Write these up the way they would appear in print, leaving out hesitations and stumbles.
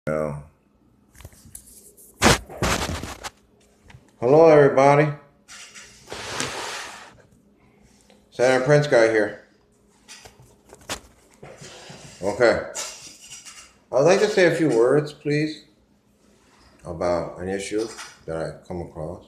Well, hello everybody. Senator Prince guy here. Okay. I'd like to say a few words, please, about an issue that I come across.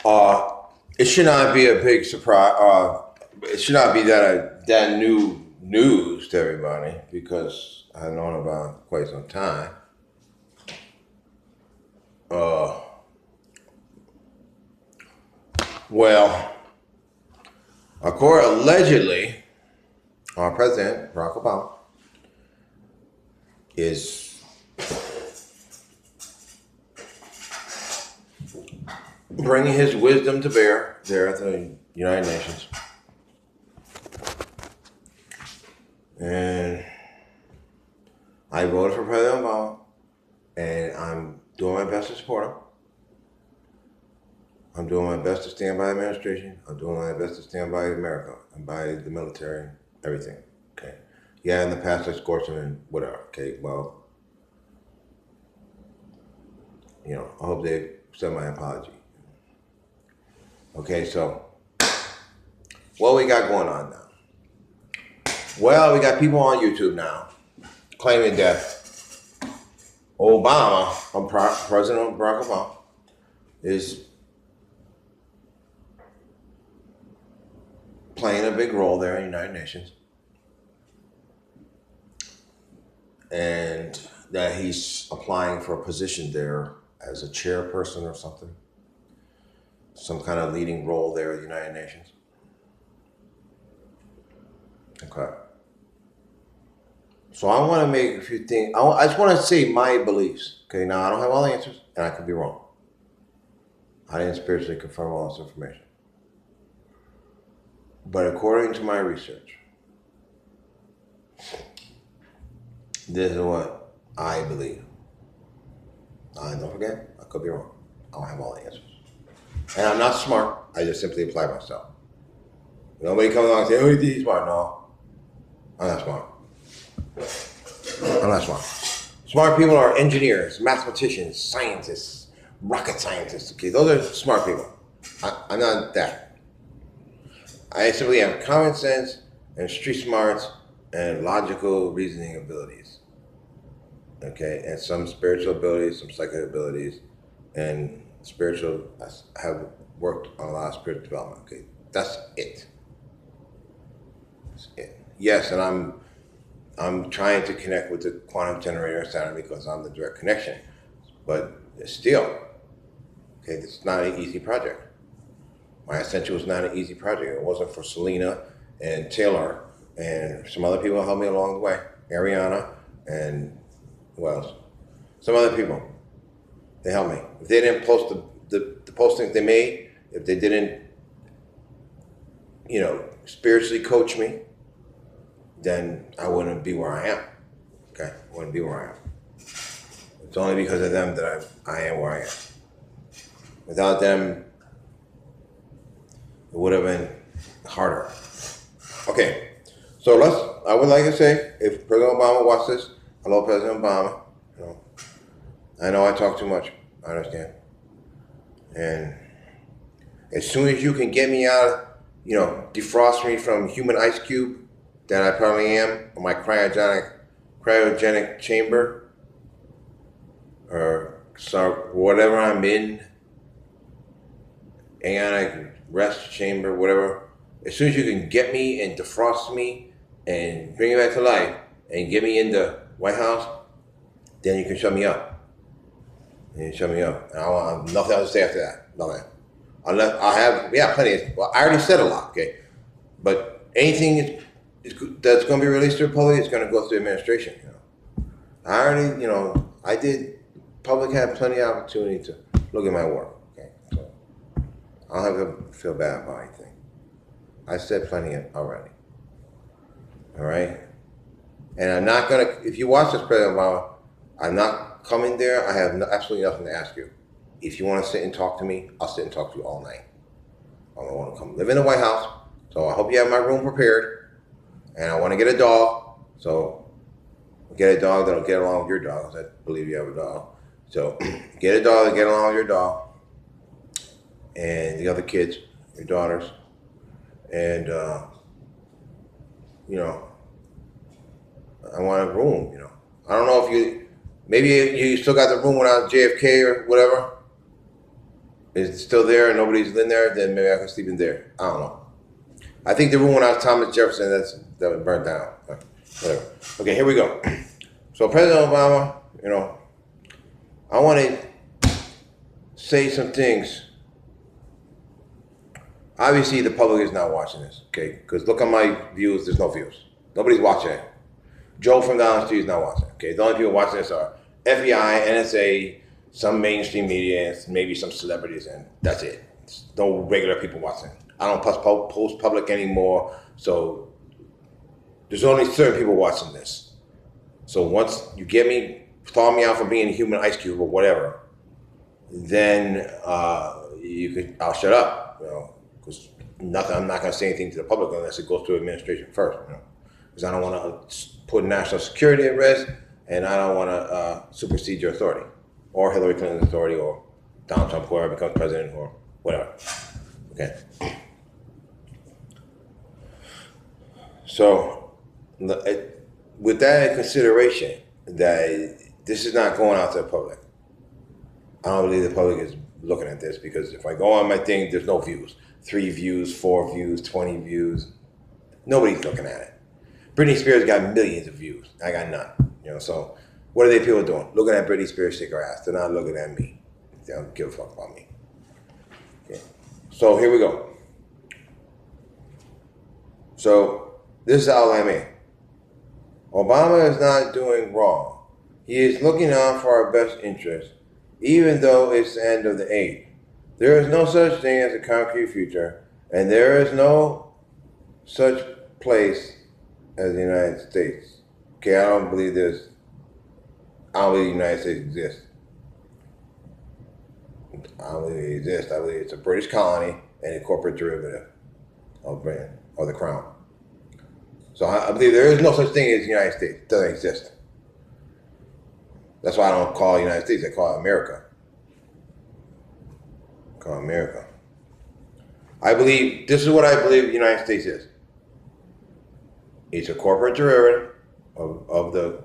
Uh, it should not be a big surprise. It should not be that new news to everybody because I've known about it quite some time. Uh, well, allegedly, our president Barack Obama is bringing his wisdom to bear there at the United Nations. And I voted for President Obama, and I'm doing my best to support him. I'm doing my best to stand by the administration. I'm doing my best to stand by America and by the military, everything. Okay. Yeah, in the past I scorched him and whatever. Okay, well, I hope they accept my apology. Okay, so what we got going on now? Well, we got people on YouTube now claiming that President Barack Obama, is playing a big role there in the United Nations, and that he's applying for a position there as a chairperson or something, some kind of leading role there at the United Nations. Okay. So I want to make a few things. I just want to say my beliefs. Okay, now I don't have all the answers, and I could be wrong. I didn't spiritually confirm all this information. But according to my research, this is what I believe. Don't forget, I could be wrong. I don't have all the answers. And I'm not smart. I just simply apply myself. Nobody comes along and says, oh, he's smart. No, I'm not smart. I'm not smart. Smart people are engineers, mathematicians, scientists, rocket scientists. Okay, those are smart people. I'm not that. I simply have common sense and street smarts and logical reasoning abilities. Okay, and some spiritual abilities, some psychic abilities, and spiritual. I have worked on a lot of spiritual development. Okay, that's it. That's it. Yes, and I'm trying to connect with the quantum generator Saturn because I'm the direct connection, but still, okay, it's not an easy project. My ascension was not an easy project. It wasn't for Selena and Taylor and some other people helped me along the way. Ariana and who else? Some other people. They helped me. If they didn't post the postings they made, if they didn't, spiritually coach me, then I wouldn't be where I am. Okay? I wouldn't be where I am. It's only because of them that I am where I am. Without them, it would have been harder. Okay, so I would like to say, if President Obama watches this, hello, President Obama. I know I talk too much. I understand. And as soon as you can get me out, defrost me from human ice cube that I probably am, or my cryogenic chamber, or whatever I'm in, ionic rest chamber, whatever. As soon as you can get me and defrost me and bring me back to life and get me in the White House, then you can shut me up. And you shut me up. And I want nothing else to say after that. Nothing. Unless I have, plenty. Well, I already said a lot, okay? But anything that's going to be released to the public is going to go through administration. I already, I did. Public had plenty of opportunity to look at my work. Okay, so I don't have to feel bad about anything. I said plenty already. All right, and I'm not gonna. If you watch this, President Obama, I'm not coming there. I have absolutely nothing to ask you. If you want to sit and talk to me, I'll sit and talk to you all night. I don't want to come live in the White House, So I hope you have my room prepared. And I want to get a dog. So get a dog that'll get along with your dog. I believe you have a dog. So get a dog that get along with your dog and the other kids, your daughters. And, you know, I want a room, you know. I don't know if maybe you still got the room without JFK or whatever. It's still there and nobody's in there, then maybe I can sleep in there. I don't know. I think the room when I was Thomas Jefferson, that was burnt down. Whatever. Okay, here we go. So President Obama, you know, I want to say some things. Obviously, the public is not watching this, okay? Because look at my views, there's no views. Nobody's watching it. Joe from down the street is not watching, okay? The only people watching this are FBI, NSA, some mainstream media, and maybe some celebrities, and that's it. There's no regular people watching. I don't post public anymore, so there's only certain people watching this. So once you get me, thaw me out from being a human ice cube or whatever, then I'll shut up, you know, because I'm not going to say anything to the public unless it goes through administration first, you know, because I don't want to put national security at risk, and I don't want to supersede your authority, or Hillary Clinton's authority, or Donald Trump, whoever becomes president, or whatever. Okay. So, with that in consideration, that this is not going out to the public, I don't believe the public is looking at this, because if I go on my thing, there's no views. 3 views, 4 views, 20 views. Nobody's looking at it. Britney Spears got millions of views. I got none. You know, so what are they people doing? Looking at Britney Spears shake her ass. They're not looking at me. They don't give a fuck about me. Okay. So here we go. So this is all I mean. Obama is not doing wrong. He is looking out for our best interest, even though it's the end of the age. There is no such thing as a concrete future, and there is no such place as the United States. Okay, I don't believe the United States exists. I don't believe it exists. I believe it's a British colony and a corporate derivative of Britain, or the crown. So I believe there is no such thing as the United States. It doesn't exist. That's why I don't call it the United States. I call it America. I call it America. This is what I believe the United States is. It's a corporate derivative of the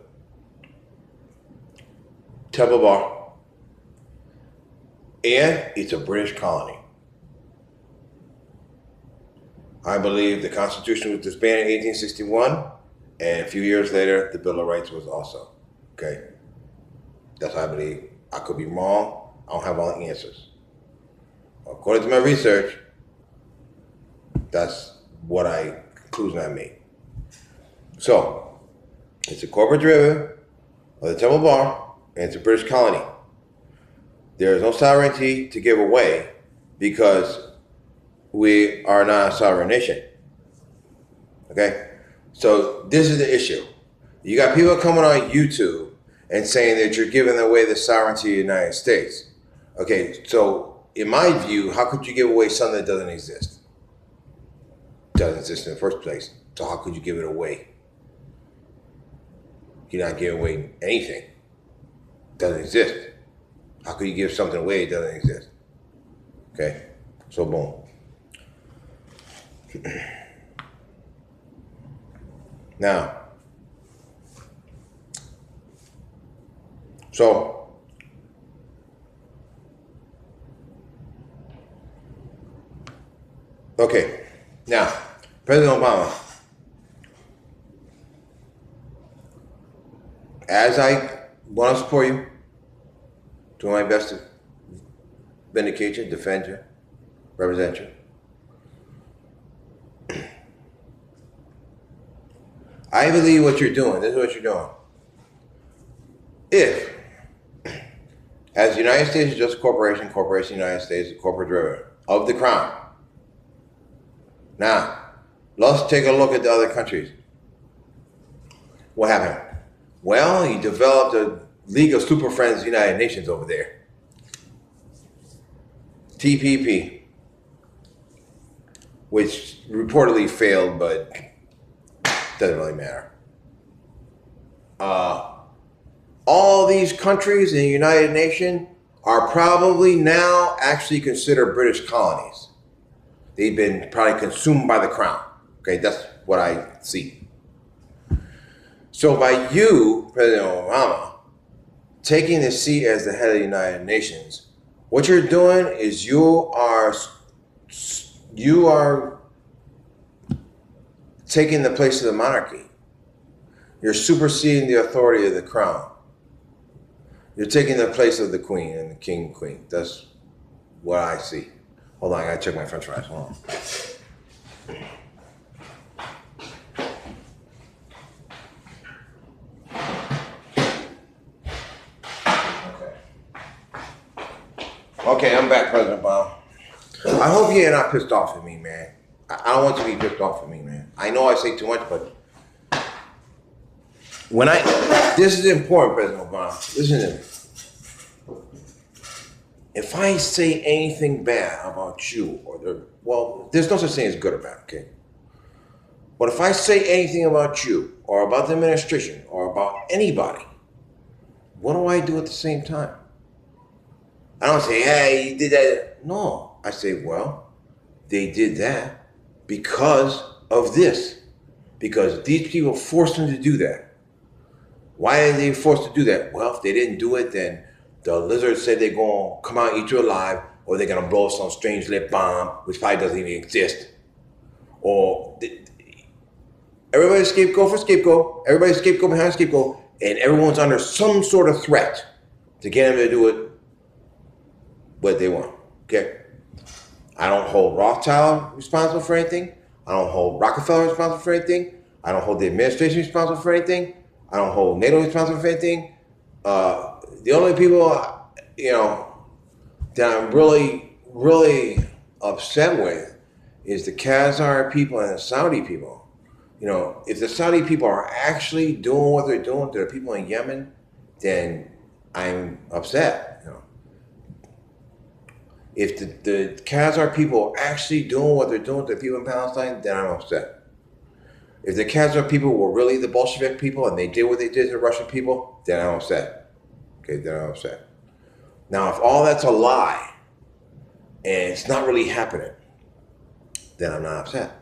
Temple Bar, and it's a British colony. I believe the Constitution was disbanded in 1861, and a few years later, the Bill of Rights was also. Okay? That's what I believe. I could be wrong. I don't have all the answers. According to my research, that's what conclusion I made. So, it's a corporate derivative of the Temple Bar, and it's a British colony. There is no sovereignty to give away because we are not a sovereign nation. Okay? So, this is the issue. You got people coming on YouTube and saying that you're giving away the sovereignty of the United States. Okay, so in my view, how could you give away something that doesn't exist? It doesn't exist in the first place. So how could you give it away? You're not giving away anything. It doesn't exist. How could you give something away that doesn't exist? Okay, so boom. Now, so okay, now President Obama, as I want to support you, do my best to vindicate you, defend you, represent you. I believe what you're doing, this is what you're doing. If, as the United States is just a corporation, United States, a corporate derivative of the crown. Now, let's take a look at the other countries. What happened? Well, he developed a League of Super Friends United Nations over there. TPP. which reportedly failed, but doesn't really matter. All these countries in the United Nations are probably now actually considered British colonies. They've been probably consumed by the crown. Okay, that's what I see. So by you, President Obama, taking the seat as the head of the United Nations, what you're doing is you are taking the place of the monarchy. You're superseding the authority of the crown. You're taking the place of the queen and the king and queen. That's what I see. Hold on, I gotta check my french fries. Hold on. Okay, I'm back, President Obama. I hope you're not pissed off at me, man. I don't want you to be pissed off at me, man. I know I say too much, but this is important, President Obama. Listen to me. If I say anything bad about you, there's no such thing as good or bad, okay? But if I say anything about you, or about the administration, or about anybody, what do I do at the same time? I don't say, hey, you did that. No, I say, well, they did that because of this. Because these people forced them to do that. Why are they forced to do that? Well, if they didn't do it, then the lizards said they're going to come out and eat you alive, or they're going to blow some strange lit bomb, which probably doesn't even exist. Or everybody's scapegoat for scapegoat, everybody's scapegoat behind scapegoat, and everyone's under some sort of threat to get them to do it what they want, okay? I don't hold Rothschild responsible for anything. I don't hold Rockefeller responsible for anything. I don't hold the administration responsible for anything. I don't hold NATO responsible for anything. The only people, that I'm really, really upset with is the Khazar people and the Saudi people. If the Saudi people are actually doing what they're doing to the people in Yemen, then I'm upset. If the Khazar people are actually doing what they're doing to the people in Palestine, then I'm upset. If the Khazar people were really the Bolshevik people and they did what they did to the Russian people, then I'm upset. Okay, then I'm upset. Now, if all that's a lie and it's not really happening, then I'm not upset.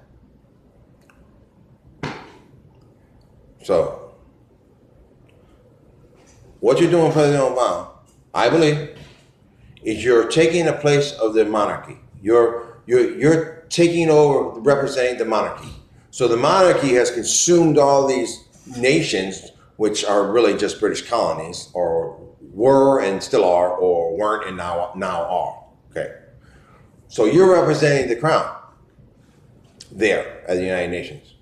So, what you're doing, President Obama, I believe, is you're taking the place of the monarchy. You're taking over, representing the monarchy. So the monarchy has consumed all these nations, which are really just British colonies, or were and still are, or weren't and now are. Okay. So you're representing the crown there at the United Nations.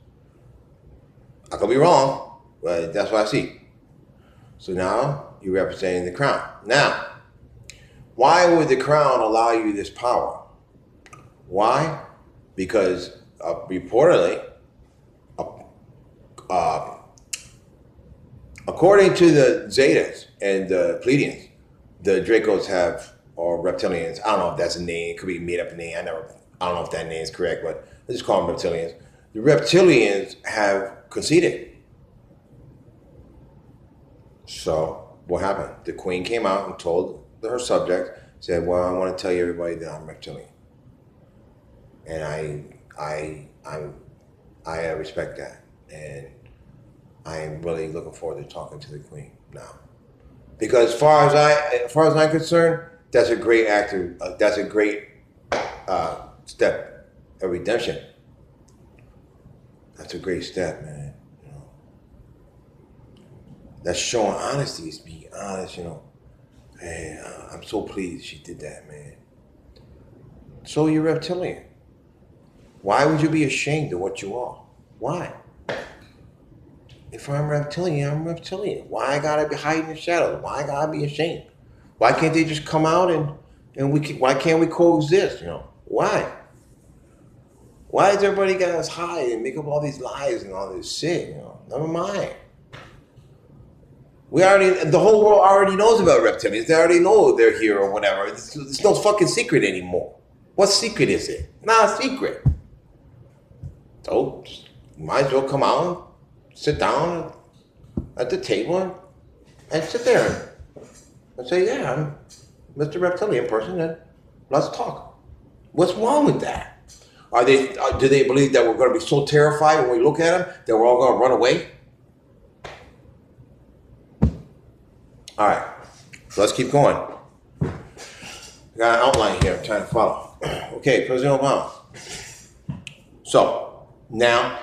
I could be wrong, but that's what I see. So now you're representing the crown. Now, why would the crown allow you this power? Why? Because reportedly, according to the Zetas and the Pleiadians, the Dracos have, or reptilians, I don't know if that's a name, it could be a made up name, I don't know if that name is correct, but let's just call them reptilians. The reptilians have conceded. So what happened? The queen came out and told her subject, said, well, I want to tell you everybody that I'm reptilian. And I respect that. And I'm really looking forward to talking to the queen now. Because as far as I'm concerned, that's a great that's a great step of redemption. That's a great step, man. That's showing honesty, is being honest, Man, I'm so pleased she did that, man. So you're reptilian. Why would you be ashamed of what you are? Why? If I'm reptilian, I'm reptilian. Why I gotta be hiding in the shadows? Why I gotta be ashamed? Why can't they just come out and why can't we coexist? Why? Why does everybody gotta hide and make up all these lies and all this shit? Never mind. The whole world already knows about reptilians. They already know they're here or whatever. It's no fucking secret anymore. What secret is it? Not a secret. So might as well come out and sit down at the table and sit there and say, yeah, I'm Mr. Reptilian person, and let's talk. What's wrong with that? Do they believe that we're going to be so terrified when we look at them that we're all going to run away? All right, so let's keep going. I got an outline here I'm trying to follow. Okay, President Obama. So, now,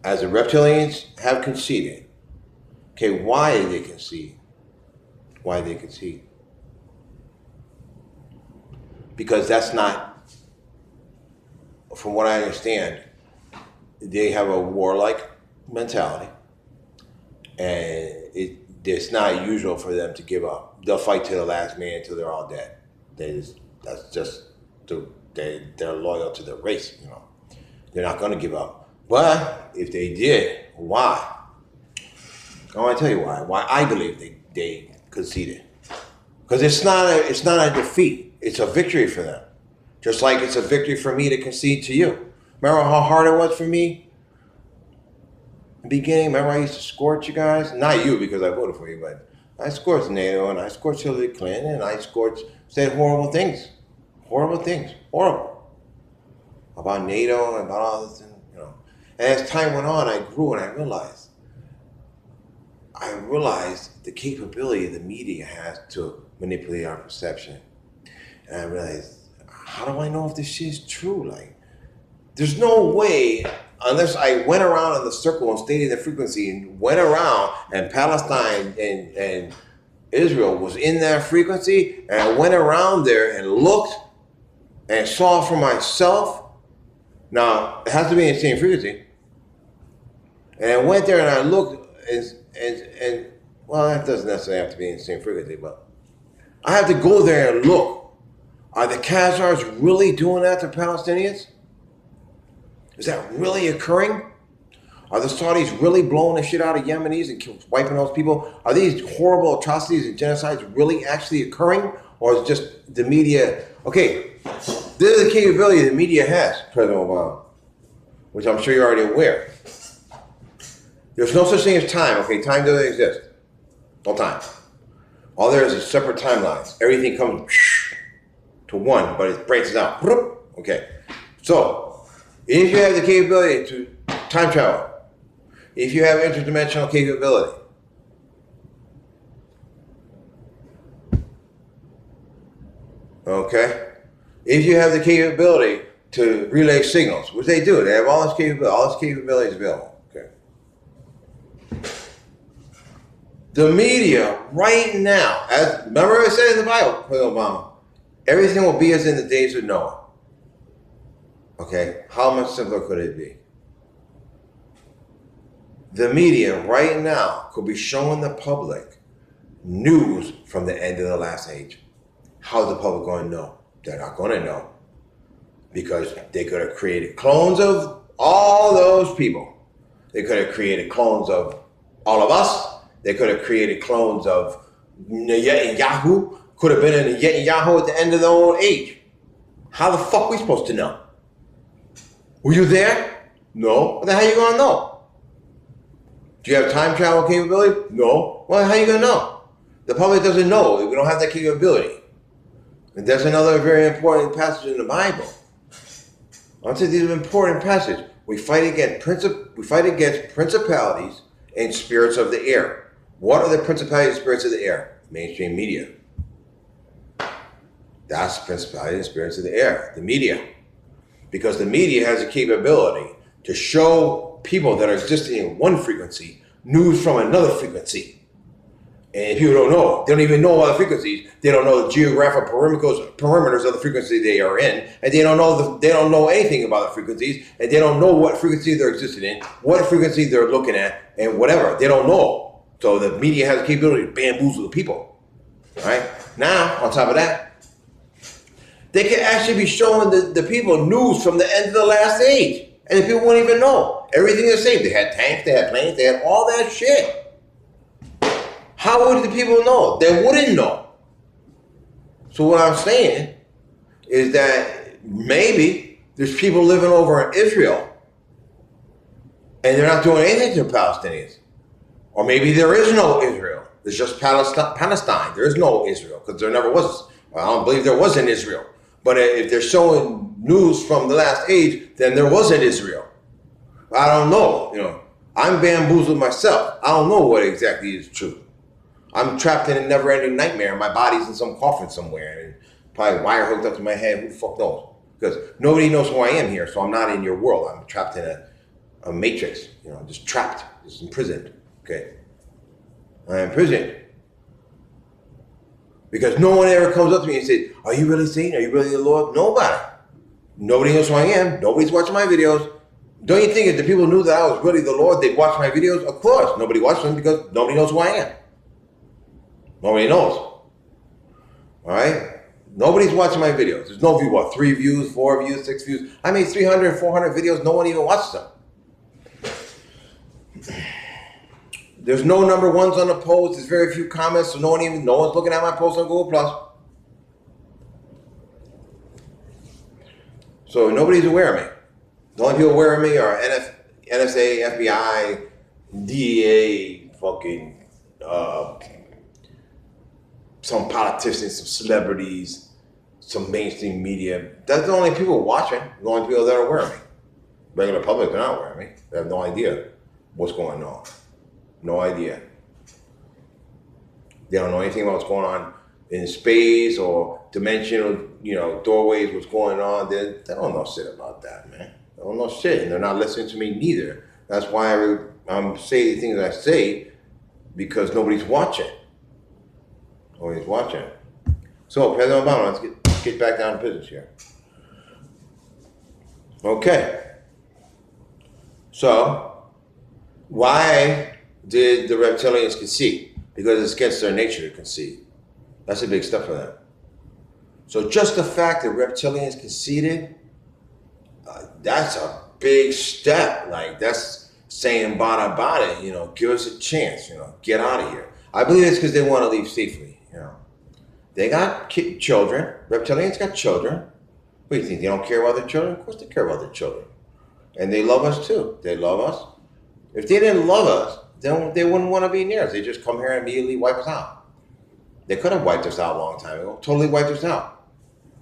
as the reptilians have conceded, okay, why did they concede? Why did they concede? Because that's not, from what I understand, they have a warlike mentality, and it's not usual for them to give up. They'll fight to the last man until they're all dead. They're loyal to their race, you know. They're not going to give up. But if they did, why? I want to tell you why. Why I believe they conceded. Because it's not a defeat. It's a victory for them. Just like it's a victory for me to concede to you. Remember how hard it was for me? In the beginning, remember I used to scorch you guys? Not you because I voted for you, but I scorched NATO and I scorched Hillary Clinton and I said horrible things. Horrible things. Horrible. About NATO and about all this, you know. And as time went on, I grew and I realized the capability the media has to manipulate our perception. And I realized, how do I know if this shit is true? Like, there's no way, unless I went around in the circle and stayed in the frequency and went around and Palestine and Israel was in that frequency, and I went around there and looked and saw for myself. Now, it has to be in the same frequency. And I went there and I looked and well, that doesn't necessarily have to be in the same frequency, but I have to go there and look. Are the Khazars really doing that to Palestinians? Is that really occurring? Are the Saudis really blowing the shit out of Yemenis and wiping those people? Are these horrible atrocities and genocides really actually occurring? Or is it just the media? Okay, this is the capability the media has, President Obama, which I'm sure you're already aware. There's no such thing as time, okay? Time doesn't exist. No time. All there is separate timelines. Everything comes to one, but it branches out. Okay. So, if you have the capability to time travel, if you have interdimensional capability, okay, if you have the capability to relay signals, which they do, they have all this capabilities available. Okay. The media right now, remember I said in the Bible, Obama, everything will be as in the days of Noah. Okay, how much simpler could it be? The media right now could be showing the public news from the end of the last age. How's the public going to know? They're not going to know. Because they could have created clones of all those people. They could have created clones of all of us. They could have created clones of Netanyahu. Could have been in Netanyahu at the end of the old age. How the fuck are we supposed to know? Were you there? No. Well, then how are you going to know? Do you have time travel capability? No. Well, how are you going to know? The public doesn't know. We don't have that capability. And there's another very important passage in the Bible. I want to say these are important passages. We fight against principalities and spirits of the air. What are the principalities and spirits of the air? Mainstream media. That's principalities and spirits of the air, the media. Because the media has a capability to show people that are existing in one frequency news from another frequency. And if you don't know, they don't even know other frequencies. They don't know the geographic perimeters of the frequency they are in, and they don't know anything about the frequencies, and they don't know what frequency they're existing in, what frequency they're looking at, and whatever. They don't know. So the media has the capability to bamboozle the people. Right? Now, on top of that, they can actually be showing the people news from the end of the last age, and the people won't even know. Everything is the same. They had tanks, they had planes, they had all that shit. How would the people know? They wouldn't know. So what I'm saying is that maybe There's people living over in Israel, and they're not doing anything to the Palestinians. Or maybe there is no Israel. There's just Palestine. There is no Israel, because there never was. Well, I don't believe there was an Israel. But if they're showing news from the last age, then there was an Israel. I don't know. I'm bamboozled myself. I don't know what exactly is true. I'm trapped in a never-ending nightmare. My body's in some coffin somewhere, and probably wire hooked up to my head. Who the fuck knows? Because nobody knows who I am here, so I'm not in your world. I'm trapped in a matrix. Just trapped, just imprisoned. Okay, I'm imprisoned because no one ever comes up to me and says, "Are you really Satan? Are you really the Lord?" Nobody. Nobody knows who I am. Nobody's watching my videos. Don't you think if the people knew that I was really the Lord, they'd watch my videos? Of course. Nobody watches them because nobody knows who I am. Nobody knows. All right? Nobody's watching my videos. There's no view. What? 3 views, 4 views, 6 views. I made 300, 400 videos. No one even watches them. There's no number ones on the post. There's very few comments, so no one's looking at my post on Google Plus. So nobody's aware of me. The only people aware of me are NSA, FBI, DEA, fucking some politicians, some celebrities, some mainstream media. That's the only people watching. The only people that are aware of me. Regular public, they're not aware of me. They have no idea what's going on. No idea. They don't know anything about what's going on in space or dimensional, doorways, what's going on. They don't know shit about that, man. They don't know shit, and they're not listening to me neither. That's why I'm saying the things I say, because nobody's watching. Nobody's watching. So, President Obama, let's get back down to business here. Okay. So, why did the reptilians concede? Because it's against their nature to concede. That's a big step for them. So just the fact that reptilians conceded, that's a big step. Like, that's saying bada bada, give us a chance, get out of here. I believe it's because they want to leave safely, They got children. Reptilians got children. What do you think? They don't care about their children? Of course they care about their children. And they love us too. They love us. If they didn't love us, then they wouldn't want to be near us. They just come here and immediately wipe us out. They could have wiped us out a long time ago. Totally wiped us out.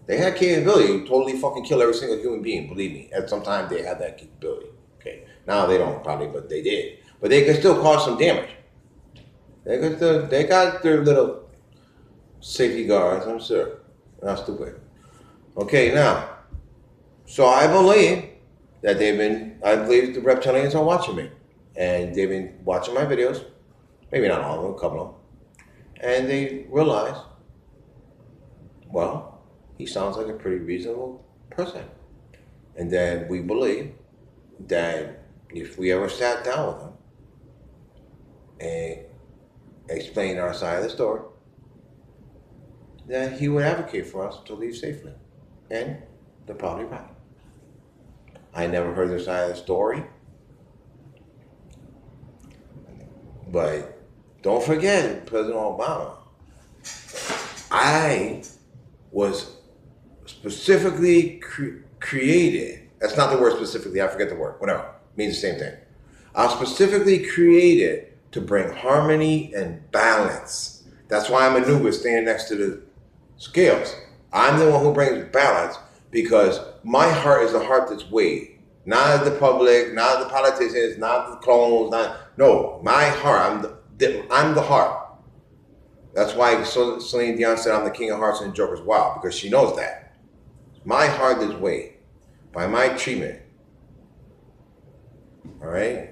They had capability to totally fucking kill every single human being. Believe me. At some time they had that capability. Okay. Now they don't probably, but they did. But they could still cause some damage. They got their little safety guards, I'm sure. Not stupid. Okay, now. So I believe that I believe the reptilians are watching me. And they've been watching my videos, maybe not all of them, a couple of them, and they realize, well, he sounds like a pretty reasonable person. And then we believe that if we ever sat down with him and explained our side of the story, that he would advocate for us to leave safely. And they're probably right. I never heard their side of the story. But don't forget, President Obama, I was specifically created. That's not the word specifically. I forget the word. Whatever. It means the same thing. I was specifically created to bring harmony and balance. That's why I'm Anubis standing next to the scales. I'm the one who brings balance because my heart is the heart that's weighed. Not the public, not the politicians, not the clones, no, my heart. I'm the heart. That's why Celine Dion said I'm the king of hearts and Joker's wild, because she knows that. My heart is weighed by my treatment. All right?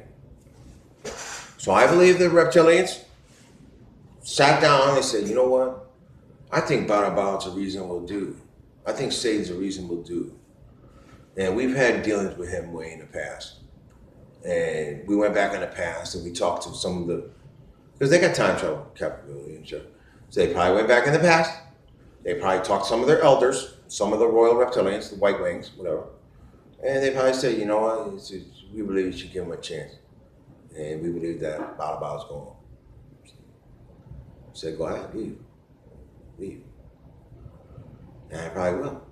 So I believe the reptilians sat down and said, you know what? I think Barabal's a reasonable dude. I think Satan's a reasonable dude. And we've had dealings with him way in the past. And we went back in the past and we talked to some of the, because they got time travel capability and shit. So they probably went back in the past. They probably talked to some of their elders, some of the royal reptilians, the white wings, whatever. And they probably said, you know what, we believe you should give him a chance. And we believe that Balabal's going on. I said, go ahead, leave. Leave. And I probably will.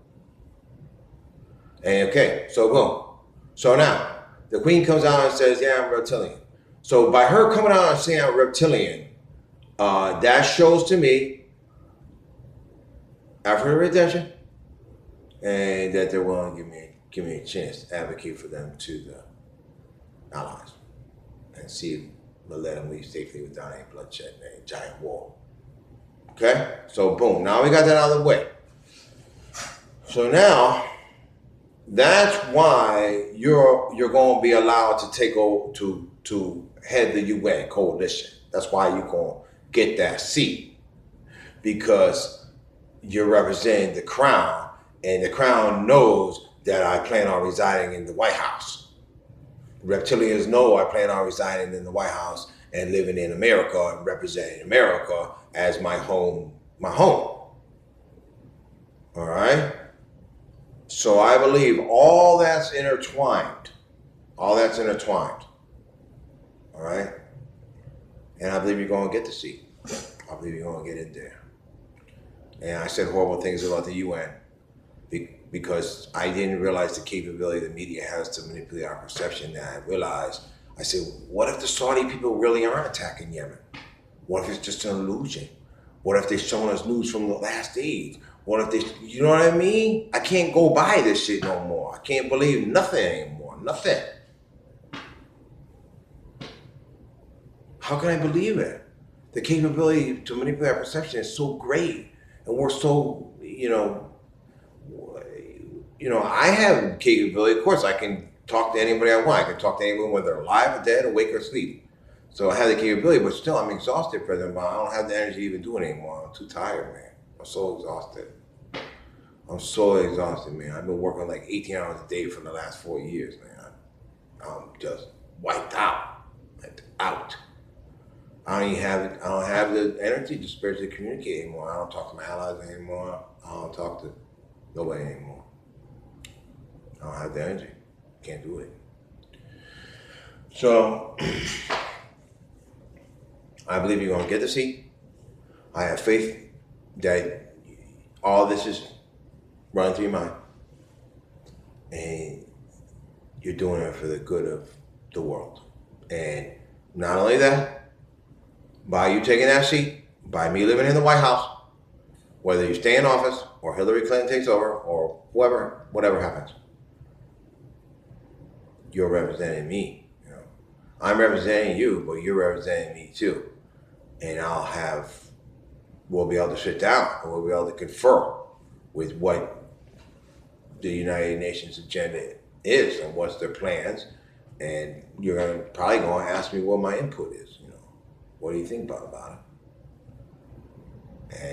And okay, so boom. So now the queen comes out and says, "Yeah, I'm reptilian." So by her coming out and saying I'm reptilian, that shows to me African redemption, and that they're willing to give me a chance to advocate for them to the allies and see if we'll let them leave safely without any bloodshed and any giant war. Okay, so boom. Now we got that out of the way. So now that's why you're going to be allowed to take over to head the UN coalition. That's why you're going to get that seat, because you're representing the crown, and the crown knows that I plan on residing in the White House. Reptilians know I plan on residing in the White House and living in America and representing America as my home. All right. So I believe all that's intertwined. All that's intertwined. All right. And I believe you're going to get the seat. I believe you're going to get in there. And I said horrible things about the UN because I didn't realize the capability the media has to manipulate our perception. That I realized, I said, what if the Saudi people really aren't attacking Yemen? What if it's just an illusion? What if they're showing us news from the last days? What if they, you know what I mean? I can't go by this shit no more. I can't believe nothing anymore. Nothing. How can I believe it? The capability to manipulate our perception is so great. And we're so, I have capability. Of course, I can talk to anybody I want. I can talk to anyone, whether they're alive or dead, awake or asleep. So I have the capability, but still I'm exhausted, President Obama. I don't have the energy to even do it anymore. I'm too tired, man. I'm so exhausted. Man. I've been working like 18 hours a day for the last 4 years, man. I'm just wiped out. Out. I don't have the energy to spiritually communicate anymore. I don't talk to my allies anymore. I don't talk to nobody anymore. I don't have the energy. Can't do it. So I believe you're going to get the seat. I have faith that all this is running through your mind. And you're doing it for the good of the world. And not only that, by you taking that seat, by me living in the White House, whether you stay in office or Hillary Clinton takes over or whoever, whatever happens, you're representing me. I'm representing you, but you're representing me too. And we'll be able to sit down and we'll be able to confer with what the United Nations agenda is and what's their plans. And you're probably going to ask me what my input is. What do you think about it? And